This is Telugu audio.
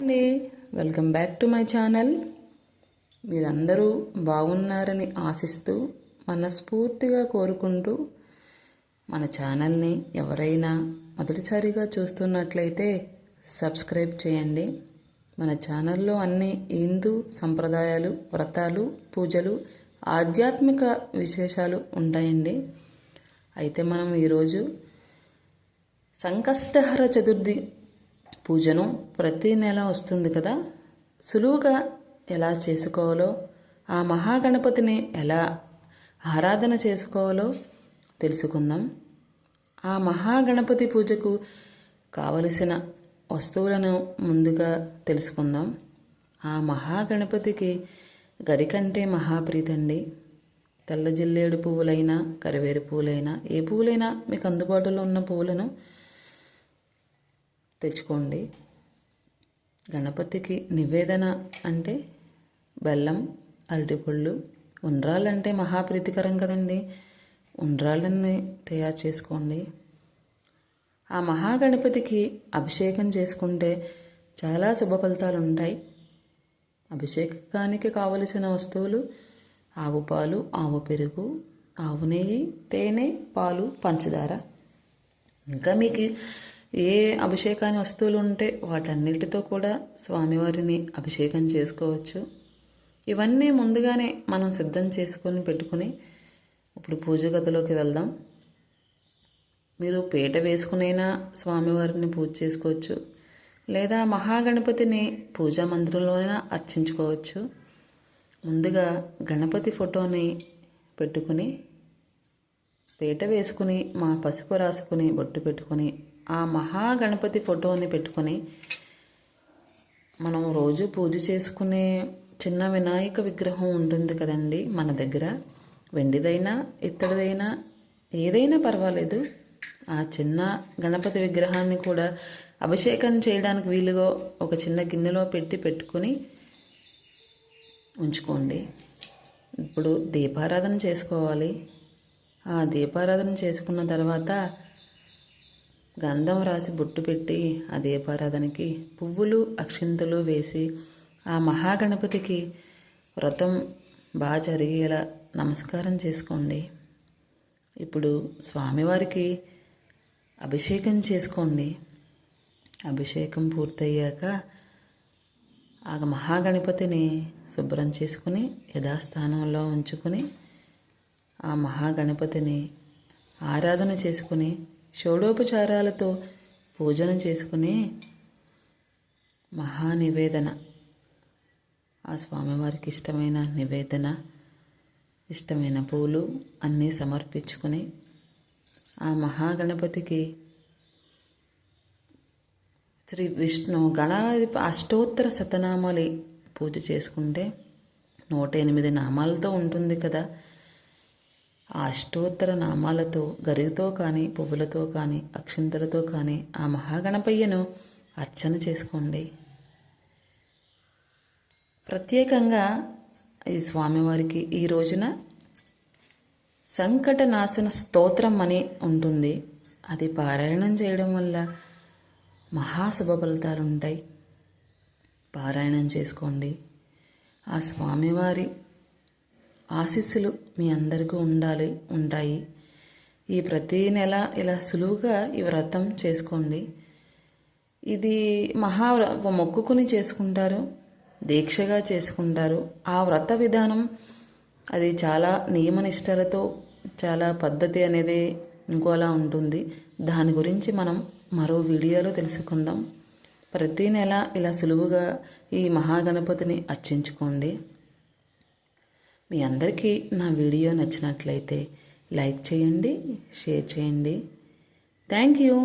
అండి, welcome back to my channel. మీరందరూ బాగున్నారని ఆశిస్తూ మనస్ఫూర్తిగా కోరుకుంటూ మన ఛానల్ని ఎవరైనా మొదటిసారిగా చూస్తున్నట్లయితే సబ్స్క్రైబ్ చేయండి. మన ఛానల్లో అన్ని హిందూ సంప్రదాయాలు, వ్రతాలు, పూజలు, ఆధ్యాత్మిక విశేషాలు ఉంటాయండి. అయితే మనం ఈరోజు సంకష్టహర చతుర్థి పూజను ప్రతి నెల వస్తుంది కదా, సులువుగా ఎలా చేసుకోవాలో, ఆ మహాగణపతిని ఎలా ఆరాధన చేసుకోవాలో తెలుసుకుందాం. ఆ మహాగణపతి పూజకు కావలసిన వస్తువులను ముందుగా తెలుసుకుందాం. ఆ మహాగణపతికి గరికంటే మహాప్రీతండి. తెల్ల జిల్లేడు పువ్వులైనా, కరివేరు పువ్వులైనా, ఏ పువ్వులైనా మీకు అందుబాటులో ఉన్న పువ్వులను తెచ్చుకోండి. గణపతికి నివేదన అంటే బెల్లం, అరటిపళ్ళు, ఉండ్రాళ్ళంటే మహాప్రీతికరం కదండి. ఉండ్రాళ్ళని తయారు చేసుకోండి. ఆ మహాగణపతికి అభిషేకం చేసుకుంటే చాలా శుభ ఫలితాలు ఉంటాయి. అభిషేకానికి కావలసిన వస్తువులు ఆవు పాలు, ఆవు పెరుగు, ఆవు నెయ్యి, తేనె, పాలు, పంచదార. ఇంకా మీకు ఏ అభిషేకాన్ని వస్తువులు ఉంటే వాటన్నిటితో కూడా స్వామివారిని అభిషేకం చేసుకోవచ్చు. ఇవన్నీ ముందుగానే మనం సిద్ధం చేసుకొని పెట్టుకుని ఇప్పుడు పూజ గదిలోకి వెళ్దాం. మీరు పీట వేసుకునైనా స్వామివారిని పూజ చేసుకోవచ్చు, లేదా మహాగణపతిని పూజా మందిరంలోనైనా అర్చించుకోవచ్చు. ముందుగా గణపతి ఫోటోని పెట్టుకుని పీట వేసుకుని పసుపు రాసుకుని బొట్టు పెట్టుకుని ఆ మహాగణపతి ఫోటోని పెట్టుకొని మనం రోజు పూజ చేసుకునే చిన్న వినాయక విగ్రహం ఉంటుంది కదండి మన దగ్గర, వెండిదైనా ఇత్తడిదైనా ఏదైనా పర్వాలేదు. ఆ చిన్న గణపతి విగ్రహాన్ని కూడా అభిషేకం చేయడానికి వీలుగా ఒక చిన్న గిన్నెలో పెట్టుకొని ఉంచుకోండి. ఇప్పుడు దీపారాధన చేసుకోవాలి. ఆ దీపారాధన చేసుకున్న తర్వాత గంధం రాసి బొట్టు పెట్టి ఆ దీపారాధనకి పువ్వులు, అక్షింతలు వేసి ఆ మహాగణపతికి వ్రతం బాగా జరిగేలా నమస్కారం చేసుకోండి. ఇప్పుడు స్వామివారికి అభిషేకం చేసుకోండి. అభిషేకం పూర్తయ్యాక ఆ మహాగణపతిని శుభ్రం చేసుకుని యథాస్థానంలో ఉంచుకుని ఆ మహాగణపతిని ఆరాధన చేసుకుని షోడోపచారాలతో పూజన చేసుకుని మహానివేదన, ఆ స్వామివారికి ఇష్టమైన నివేదన, ఇష్టమైన పూలు అన్నీ సమర్పించుకుని ఆ మహాగణపతికి శ్రీ విష్ణు గణాధిప అష్టోత్తర శతనామాలి పూజ చేసుకుంటే 108 నామాలతో ఉంటుంది కదా. ఆ అష్టోత్తర నామాలతో గరితో కానీ, పువ్వులతో కానీ, అక్షింతలతో కానీ ఆ మహాగణపయ్యను అర్చన చేసుకోండి. ప్రత్యేకంగా ఈ స్వామివారికి ఈ రోజున సంకటనాశన స్తోత్రం అని ఉంటుంది. అది పారాయణం చేయడం వల్ల మహాశుభ ఫలితాలు ఉంటాయి. పారాయణం చేసుకోండి. ఆ స్వామివారి ఆశీస్సులు మీ అందరికీ ఉంటాయి. ఈ ప్రతి నెల ఇలా సులువుగా ఈ వ్రతం చేసుకోండి. ఇది మొక్కుకుని చేసుకుంటారు, దీక్షగా చేసుకుంటారు. ఆ వ్రత విధానం అది చాలా నియమనిష్టలతో, చాలా పద్ధతి అనేది ఇంకోలా ఉంటుంది. దాని గురించి మనం మరో వీడియోలో తెలుసుకుందాం. ప్రతి నెల ఇలా సులువుగా ఈ మహాగణపతిని అర్చించుకోండి. మీ అందరికీ నా వీడియో నచ్చినట్లయితే లైక్ చేయండి, షేర్ చేయండి. Thank you.